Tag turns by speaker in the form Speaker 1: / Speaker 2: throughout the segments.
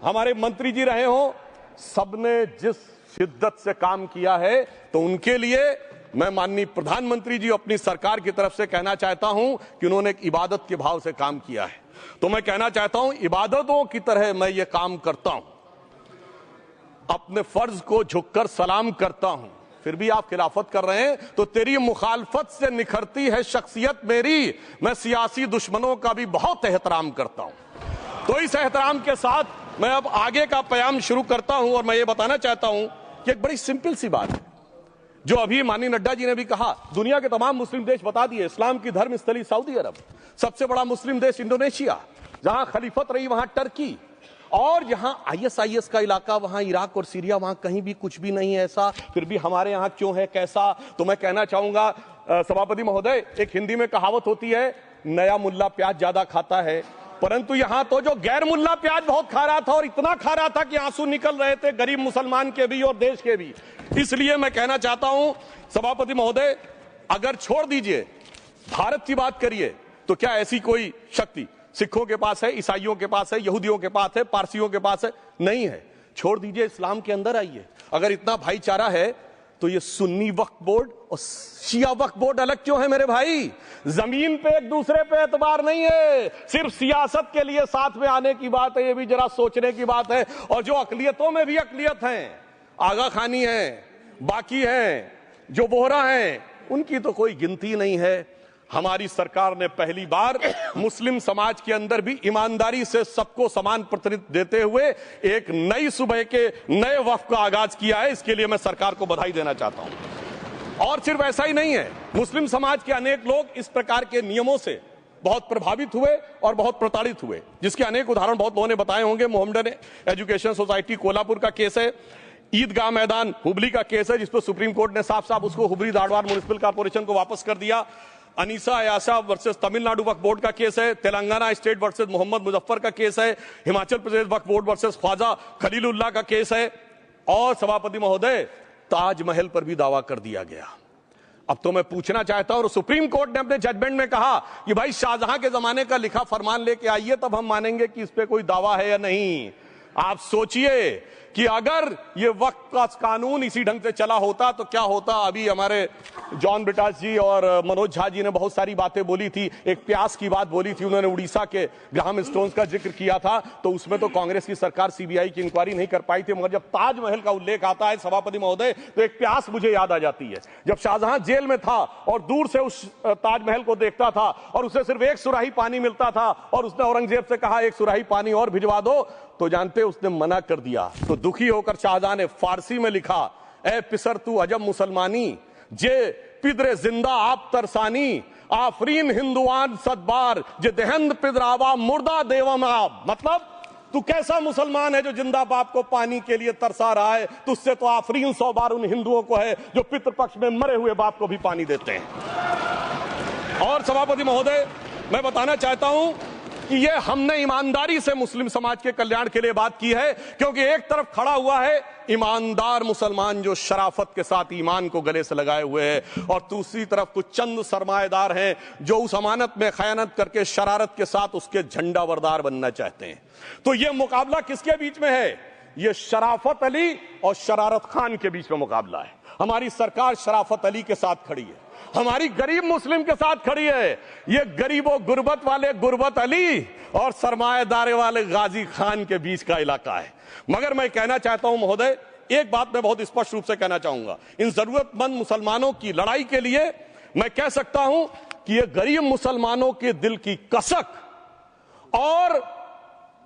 Speaker 1: हमारे मंत्री जी रहे हों, सबने जिस शिद्दत से काम किया है, तो उनके लिए मैं माननीय प्रधानमंत्री जी अपनी सरकार की तरफ से कहना चाहता हूं कि उन्होंने एक इबादत के भाव से काम किया है। तो मैं कहना चाहता हूं, इबादतों की तरह मैं ये काम करता हूं, अपने फर्ज को झुककर सलाम करता हूं, फिर भी आप खिलाफत कर रहे हैं, तो तेरी मुखालफत से निखरती है शख्सियत मेरी। मैं सियासी दुश्मनों का भी बहुत एहतराम करता हूं। तो इस एहतराम के साथ मैं अब आगे का प्याम शुरू करता हूं और मैं ये बताना चाहता हूं कि एक बड़ी सिंपल सी बात है, जो अभी माननीय नड्डा जी ने भी कहा, दुनिया के तमाम मुस्लिम देश बता दिए, इस्लाम की धर्म स्थली सऊदी अरब, सबसे बड़ा मुस्लिम देश इंडोनेशिया, जहां खलीफत रही वहां टर्की, और जहां आईएसआईएस का इलाका वहां इराक और सीरिया, वहां कहीं भी कुछ भी नहीं है ऐसा, फिर भी हमारे यहां क्यों है कैसा। तो मैं कहना चाहूंगा सभापति महोदय, एक हिंदी में कहावत होती है, नया मुल्ला प्याज ज्यादा खाता है, परंतु यहां तो जो गैर मुल्ला प्याज बहुत खा रहा था, और इतना खा रहा था कि आंसू निकल रहे थे गरीब मुसलमान के भी और देश के भी। इसलिए मैं कहना चाहता हूं सभापति महोदय, अगर छोड़ दीजिए भारत की बात करिए, तो क्या ऐसी कोई शक्ति सिखों के पास है, ईसाइयों के पास है, यहूदियों के पास है, पारसियों के पास है? नहीं है। छोड़ दीजिए, इस्लाम के अंदर आइए। अगर इतना भाईचारा है तो ये सुन्नी वक्फ बोर्ड और शिया वक्फ बोर्ड अलग क्यों है मेरे भाई? जमीन पे एक दूसरे पे एतबार नहीं है, सिर्फ सियासत के लिए साथ में आने की बात है। ये भी जरा सोचने की बात है। और जो अकलियतों में भी अकलियत हैं, आगा खानी है, बाकी हैं, जो बोहरा हैं, उनकी तो कोई गिनती नहीं है। हमारी सरकार ने पहली बार मुस्लिम समाज के अंदर भी ईमानदारी से सबको समान प्रतिनिधित्व देते हुए एक नई सुबह के नए वक्फ का आगाज किया है। इसके लिए मैं सरकार को बधाई देना चाहता हूं। और सिर्फ ऐसा ही नहीं है, मुस्लिम समाज के अनेक लोग इस प्रकार के नियमों से बहुत प्रभावित हुए और बहुत प्रताड़ित हुए, जिसके अनेक उदाहरण बहुत लोगों ने बताए होंगे। मोहम्मडन एजुकेशन सोसाइटी कोल्हापुर का केस है, ईदगाह मैदान हुबली का केस है, जिसपर सुप्रीम कोर्ट ने साफ साफ उसको हुबली धारवाड़ म्युनिसिपल कॉर्पोरेशन को वापस कर दिया। अनीसा अयाशा वर्सेस तमिलनाडु वक्फ बोर्ड का केस है, तेलंगाना स्टेट वर्सेस मोहम्मद मुजफ्फर का केस है, हिमाचल प्रदेश वक्फ बोर्ड वर्सेस ख्वाजा खलीलुल्लाह का केस है, और सभापति महोदय ताजमहल पर भी दावा कर दिया गया। अब तो मैं पूछना चाहता हूं, और सुप्रीम कोर्ट ने अपने जजमेंट में कहा कि भाई शाहजहां के जमाने का लिखा फरमान लेके आइए, तब हम मानेंगे कि इस पे कोई दावा है या नहीं। आप सोचिए कि अगर ये वक्त का कानून इसी ढंग से चला होता तो क्या होता। अभी हमारे जॉन ब्रिटास जी और मनोज झा जी ने बहुत सारी बातें बोली थी, एक प्यास की बात बोली थी, उन्होंने उड़ीसा के ग्राहम स्टोन्स का जिक्र किया था, तो उसमें तो कांग्रेस की सरकार सीबीआई की इंक्वायरी नहीं कर पाई थी। मगर जब ताजमहल का उल्लेख आता है सभापति महोदय, तो एक प्यास मुझे याद आ जाती है। जब शाहजहां जेल में था और दूर से उस ताजमहल को देखता था और उसे सिर्फ एक सुराही पानी मिलता था, और उसने औरंगजेब से कहा एक सुराही पानी और भिजवा दो, तो जानते उसने मना कर दिया। तो दुखी होकर शाहजहां ने फारसी में लिखा, ए पिसर तू अजब मुसलमानी, जे पिदरे जिंदा आप तरसानी, आफरीन हिंदुआन सदबार, जे देहंद पिदरावा मुर्दा देवम आप। मतलब तू कैसा मुसलमान है जो जिंदा बाप को पानी के लिए तरसा रहा है? तुझसे तो आफरीन 100 बार उन हिंदुओं को है जो पितृपक्ष में मरे हुए बाप को भी पानी देते हैं। और सभापति महोदय, मैं बताना चाहता हूं कि ये हमने ईमानदारी से मुस्लिम समाज के कल्याण के लिए बात की है, क्योंकि एक तरफ खड़ा हुआ है ईमानदार मुसलमान जो शराफत के साथ ईमान को गले से लगाए हुए हैं, और दूसरी तरफ कुछ चंद सरमाएदार हैं जो उस अमानत में खयानत करके शरारत के साथ उसके झंडा बरदार बनना चाहते हैं। तो ये मुकाबला किसके बीच में है? ये शराफत अली और शरारत खान के बीच में मुकाबला है। हमारी सरकार शराफत अली के साथ खड़ी है, हमारी गरीब मुस्लिम के साथ खड़ी है। ये गरीबों गुर्बत वाले गुर्बत अली और सरमाएदारे वाले गाजी खान के बीच का इलाका है। मगर मैं कहना चाहता हूं महोदय, एक बात मैं बहुत स्पष्ट रूप से कहना चाहूंगा, इन जरूरतमंद मुसलमानों की लड़ाई के लिए मैं कह सकता हूं कि ये गरीब मुसलमानों के दिल की कसक और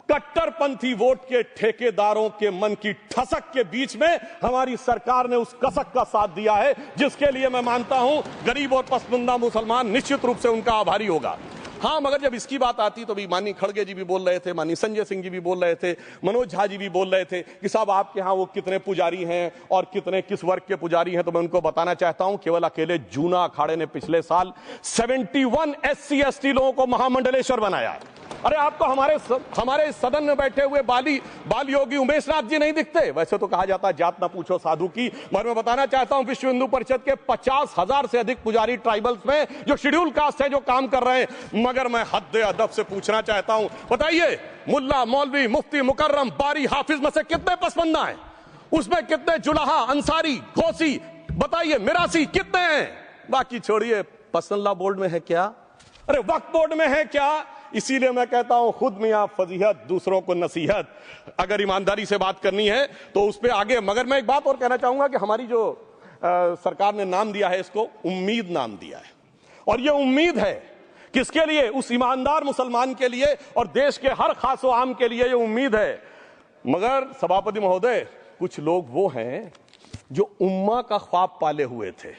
Speaker 1: कट्टरपंथी वोट के ठेकेदारों के मन की ठसक के बीच में हमारी सरकार ने उस कसक का साथ दिया है, जिसके लिए मैं मानता हूं गरीब और पसमानदा मुसलमान निश्चित रूप से उनका आभारी होगा। हाँ, मगर जब इसकी बात आती तो भी माननीय खड़गे जी भी बोल रहे थे, माननीय संजय सिंह जी भी बोल रहे थे, मनोज झा जी भी बोल रहे थे कि साहब आपके यहाँ वो कितने पुजारी हैं और कितने किस वर्ग के पुजारी हैं। तो मैं उनको बताना चाहता हूं, केवल अकेले जूना अखाड़े ने पिछले साल 71 SC ST लोगों को महामंडलेश्वर बनाया है। अरे आपको हमारे सदन में बैठे हुए बाल योगी उमेश नाथ जी नहीं दिखते? वैसे तो कहा जाता है जात ना पूछो साधु की, मगर मैं बताना चाहता हूं विश्व हिंदू परिषद के 50,000 से अधिक पुजारी ट्राइबल्स में जो शेड्यूल कास्ट है जो काम कर रहे हैं, मगर मैं हद अदब से पूछना चाहता हूं, बताइए मुल्ला, मौलवी, मुफ्ती, मुकर्रम, बारी, हाफिज में से कितने पसमंदा हैं? उसमें कितने जुलाहा, अंसारी, गौसी, बताइए मिरासी कितने हैं? बाकी छोड़िए, पसंदला बोर्ड में है क्या? अरे वक्फ बोर्ड में है क्या? इसीलिए मैं कहता हूं, खुद मियां फजीहत, दूसरों को नसीहत। अगर ईमानदारी से बात करनी है तो उस पर आगे। मगर मैं एक बात और कहना चाहूंगा कि हमारी जो सरकार ने नाम दिया है, इसको उम्मीद नाम दिया है, और ये उम्मीद है किसके लिए? उस ईमानदार मुसलमान के लिए और देश के हर खास व आम के लिए ये उम्मीद है। मगर सभापति महोदय, कुछ लोग वो हैं जो उम्मा का ख्वाब पाले हुए थे।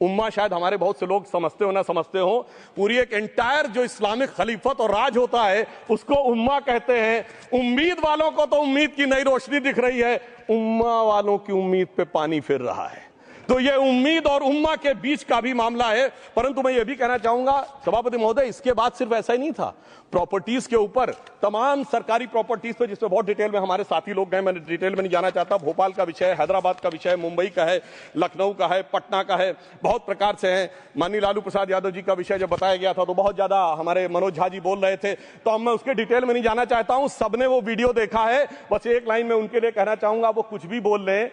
Speaker 1: उम्मा शायद हमारे बहुत से लोग समझते हो ना समझते हो, पूरी एक एंटायर जो इस्लामिक खलीफत और राज होता है उसको उम्मा कहते हैं। उम्मीद वालों को तो उम्मीद की नई रोशनी दिख रही है, उम्मा वालों की उम्मीद पे पानी फिर रहा है। तो ये उम्मीद और उम्मा के बीच का भी मामला है। परंतु मैं ये भी कहना चाहूंगा सभापति महोदय, इसके बाद सिर्फ ऐसा ही नहीं था। प्रॉपर्टीज के ऊपर, तमाम सरकारी प्रॉपर्टीज पे, जिसमें बहुत डिटेल में हमारे साथी लोग गए, मैं डिटेल में नहीं जाना चाहता। भोपाल का विषय है, हैदराबाद का विषय है, मुंबई का है, लखनऊ का है, पटना का है, बहुत प्रकार से है। माननीय लालू प्रसाद यादव जी का विषय जब बताया गया था तो बहुत ज्यादा हमारे मनोज झा जी बोल रहे थे, तो अब मैं उसके डिटेल में नहीं जाना चाहता हूं। सबने वो वीडियो देखा है। बस एक लाइन में उनके लिए कहना चाहूंगा, वो कुछ भी बोल रहे हैं,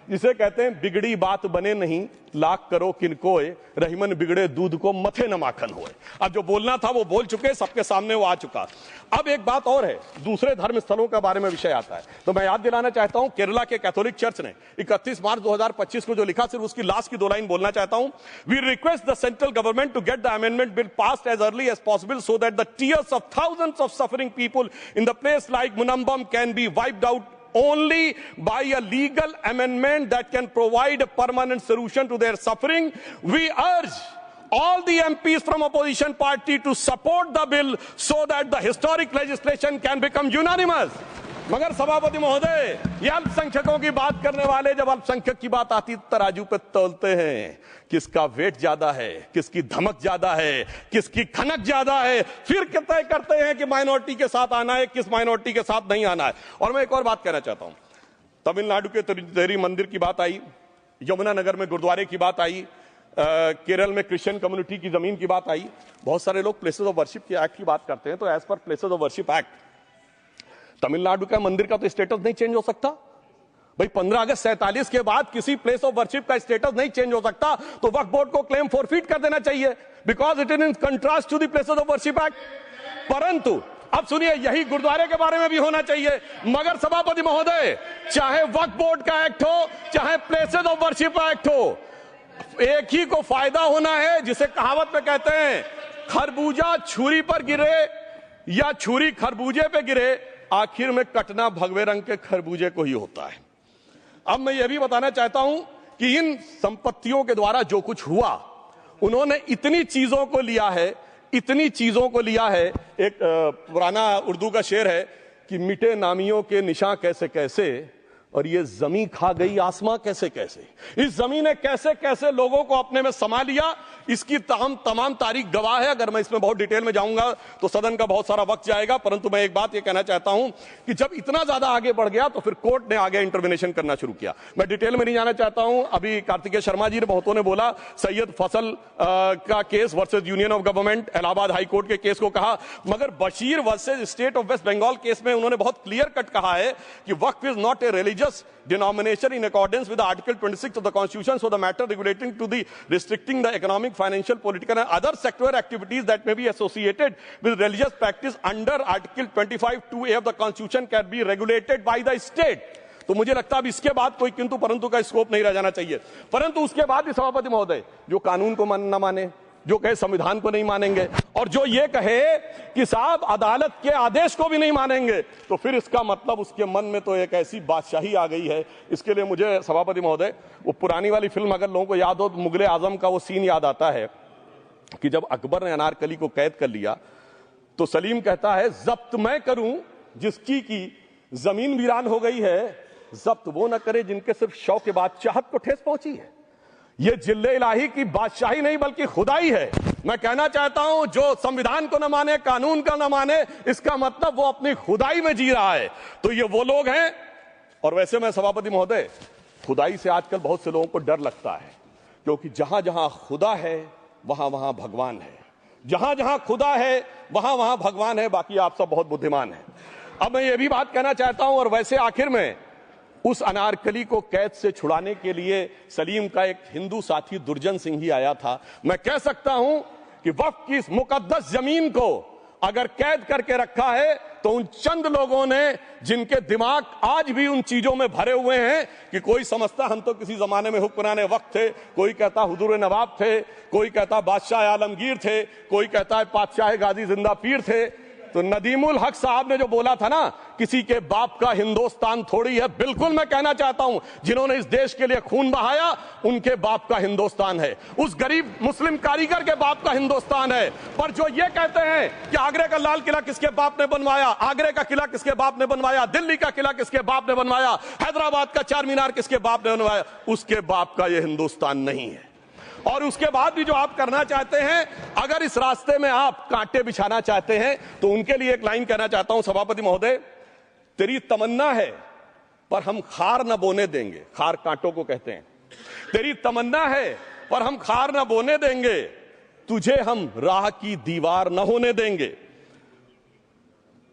Speaker 1: जिसे कहते हैं बिगड़ी बात बने नहीं, लाख करो किनकोए, रहीमन बिगड़े दूध को मथे न माखन होए। अब जो बोलना था वो बोल चुके, सबके सामने वो आ चुका। अब एक बात और है, दूसरे धर्म स्थलों के बारे में विषय आता है, तो मैं याद दिलाना चाहता हूं, केरला के कैथोलिक चर्च ने 31 मार्च 2025 को जो लिखा, सिर्फ उसकी लास्ट की 2 लाइन बोलना चाहता हूं। We request the central government to get the amendment bill passed as early as possible so that the tears of thousands of suffering people in the place like Munambam can be wiped out only by a legal amendment that can provide a permanent solution to their suffering. We urge all the MPs from opposition party to support the bill so that the historic legislation can become unanimous. मगर सभापति महोदय, ये अल्पसंख्यकों की बात करने वाले जब अल्पसंख्यक की बात आती तराजू पे तौलते हैं, किसका वेट ज्यादा है, किसकी धमक ज्यादा है, किसकी खनक ज्यादा है, फिर तय करते हैं कि माइनॉरिटी के साथ आना है, किस माइनॉरिटी के साथ नहीं आना है। और मैं एक और बात कहना चाहता हूं, तमिलनाडु के तिरुचेरी मंदिर की बात आई, यमुनानगर में गुरुद्वारे की बात आई, केरल में क्रिश्चियन कम्युनिटी की जमीन की बात आई। बहुत सारे लोग प्लेसेस ऑफ वर्शिप के एक्ट की बात करते हैं, तो as per places of worship act Tamil Nadu का मंदिर का तो स्टेटस नहीं चेंज हो सकता भाई। 15 अगस्त 47 के बाद किसी प्लेस ऑफ वर्शिप का स्टेटस नहीं चेंज हो सकता, तो वक्फ बोर्ड को क्लेम फॉरफीट कर देना चाहिए, because it is in contrast to the places of worship act. परंतु अब सुनिए, यही गुरुद्वारे के बारे में भी होना चाहिए। मगर सभापति महोदय, चाहे वक्फ बोर्ड का एक्ट हो, चाहे प्लेसेस ऑफ वर्शिप एक्ट हो, एक ही को फायदा होना है, जिसे कहावत में कहते हैं, खरबूजा छुरी पर गिरे या छुरी खरबूजे पे गिरे, आखिर में कटना भगवे रंग के खरबूजे को ही होता है। अब मैं यह भी बताना चाहता हूं कि इन संपत्तियों के द्वारा जो कुछ हुआ, उन्होंने इतनी चीजों को लिया है, इतनी चीजों को लिया है। एक पुराना उर्दू का शेर है कि मिटे नामियों के निशान कैसे कैसे, और ये जमीन खा गई आसमां कैसे कैसे। इस जमीन ने कैसे कैसे लोगों को अपने में समा लिया, इसकी तमाम तारीख गवाह है। अगर मैं इसमें बहुत डिटेल में जाऊंगा तो सदन का बहुत सारा वक्त जाएगा, परंतु मैं एक बात ये कहना चाहता हूं कि जब इतना ज्यादा आगे बढ़ गया तो फिर कोर्ट ने आगे इंटरवेंशन करना शुरू किया। मैं डिटेल में नहीं जाना चाहता हूं। अभी कार्तिकेय शर्मा जी ने, बहुतों ने बोला सैयद फसल का case versus union of government, Allahabad high court के केस को कहा, मगर Bashir versus state of West Bengal case में उन्होंने बहुत क्लियर कट कहा है कि waqf is not a religious denomination in accordance with the Article 26 of the Constitution, so the matter relating to the restricting the economic, financial, political and other sectoral activities that may be associated with religious practice under Article 25(2)(a) of the Constitution can be regulated by the state. तो मुझे लगता है अब इसके बाद कोई किंतु परंतु का स्कोप नहीं रह जाना चाहिए। परंतु उसके बाद भी सभापति महोदय, जो कानून को न माने, जो कहे संविधान को नहीं मानेंगे, और जो ये कहे कि साहब अदालत के आदेश को भी नहीं मानेंगे, तो फिर इसका मतलब उसके मन में तो एक ऐसी बादशाही आ गई है। इसके लिए मुझे सभापति महोदय, वो पुरानी वाली फिल्म अगर लोगों को याद हो तो मुगले आजम का वो सीन याद आता है कि जब अकबर ने अनारकली को कैद कर लिया तो सलीम कहता है, जब्त मैं करूं जिसकी की जमीन वीरान हो गई है, जब्त वो न करे जिनके सिर्फ शौक के बाद चाहत को ठेस पहुंची है। ये जिल्ले इलाही की बादशाही नहीं बल्कि खुदाई है। मैं कहना चाहता हूं, जो संविधान को न माने, कानून का न माने, इसका मतलब वो अपनी खुदाई में जी रहा है। तो ये वो लोग हैं। और वैसे मैं सभापति महोदय, खुदाई से आजकल बहुत से लोगों को डर लगता है, क्योंकि जहां जहां खुदा है वहां वहां भगवान है। जहां जहां खुदा है वहां वहां भगवान है, बाकी आप सब बहुत बुद्धिमान हैं। अब मैं ये भी बात कहना चाहता हूं, और वैसे आखिर में उस अनारकली को कैद से छुड़ाने के लिए सलीम का एक हिंदू साथी दुर्जन सिंह ही आया था। मैं कह सकता हूं कि वक्फ की इस मुकद्दस जमीन को अगर कैद करके रखा है तो उन चंद लोगों ने जिनके दिमाग आज भी उन चीजों में भरे हुए हैं कि कोई समझता हम तो किसी जमाने में हुक्मरान वक्त थे, कोई कहता हुजूर नवाब थे, कोई कहता बादशाह आलमगीर थे, कोई कहता है बादशाह गाजी जिंदा पीर थे। तो नदीमुल हक साहब ने जो बोला था ना, किसी के बाप का हिंदुस्तान थोड़ी है, बिल्कुल मैं कहना चाहता हूं जिन्होंने इस देश के लिए खून बहाया उनके बाप का हिंदुस्तान है, उस गरीब मुस्लिम कारीगर के बाप का हिंदुस्तान है। पर जो ये कहते हैं कि आगरे का लाल किला किसके बाप ने बनवाया, आगरे का किला किसके बाप ने बनवाया, दिल्ली का किला किसके बाप ने बनवाया, हैदराबाद का चार मीनार किसके बाप ने बनवाया, उसके बाप का यह हिंदुस्तान नहीं है। और उसके बाद भी जो आप करना चाहते हैं, अगर इस रास्ते में आप कांटे बिछाना चाहते हैं, तो उनके लिए एक लाइन कहना चाहता हूं, सभापति महोदय, तेरी तमन्ना है पर हम खार न बोने देंगे, खार कांटों को कहते हैं, तेरी तमन्ना है पर हम खार न बोने देंगे, तुझे हम राह की दीवार न होने देंगे,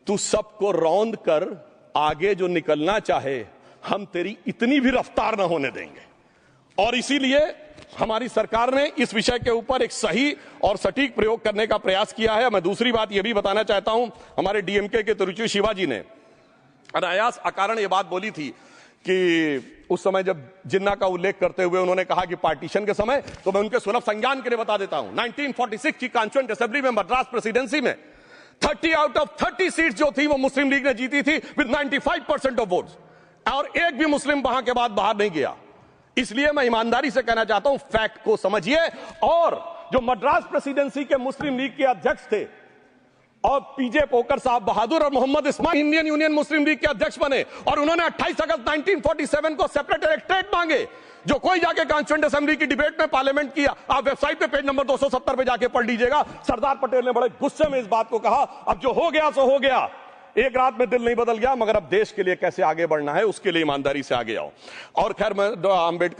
Speaker 1: तू सबको रौंद कर आगे जो निकलना चाहे हम तेरी इतनी भी रफ्तार न होने देंगे। और इसीलिए हमारी सरकार ने इस विषय के ऊपर एक सही और सटीक प्रयोग करने का प्रयास किया है। मैं दूसरी बात यह भी बताना चाहता हूं, हमारे डीएमके के तिरुचि शिवाजी ने अनायास अकारण यह बात बोली थी कि उस समय जब जिन्ना का उल्लेख करते हुए उन्होंने कहा कि पार्टीशन के समय, तो मैं उनके सुलभ संज्ञान के लिए बता देता हूं, 1946 की कॉन्स्टिट्यूएंट असेंबली में मद्रास प्रेसिडेंसी में 30 आउट ऑफ 30 सीट जो थी वो मुस्लिम लीग ने जीती थी विद 95% ऑफ वोट्स, और एक भी मुस्लिम वहां के बाद बाहर नहीं गया। इसलिए मैं ईमानदारी से कहना चाहता हूं, फैक्ट को समझिए। और जो मद्रास प्रेसिडेंसी के मुस्लिम लीग के अध्यक्ष थे और पीजे पोकर साहब बहादुर और मोहम्मद इस्माइल इंडियन यूनियन मुस्लिम लीग के अध्यक्ष बने, और उन्होंने 28 अगस्त 1947 को सेपरेट इलेक्टोरेट मांगे, जो कोई जाके कॉन्स्टिट्यूएंट असेंबली की डिबेट में पार्लियामेंट किया। आप वेबसाइट पे पेज नंबर 270 पे जाके पढ़ लीजिएगा। सरदार पटेल ने बड़े गुस्से में इस बात को कहा, अब जो हो गया सो हो गया, एक रात में दिल नहीं बदल गया, मगर अब देश के लिए कैसे आगे बढ़ना है उसके लिए ईमानदारी से आगे आओ। और खैर मैं अम्बेडकर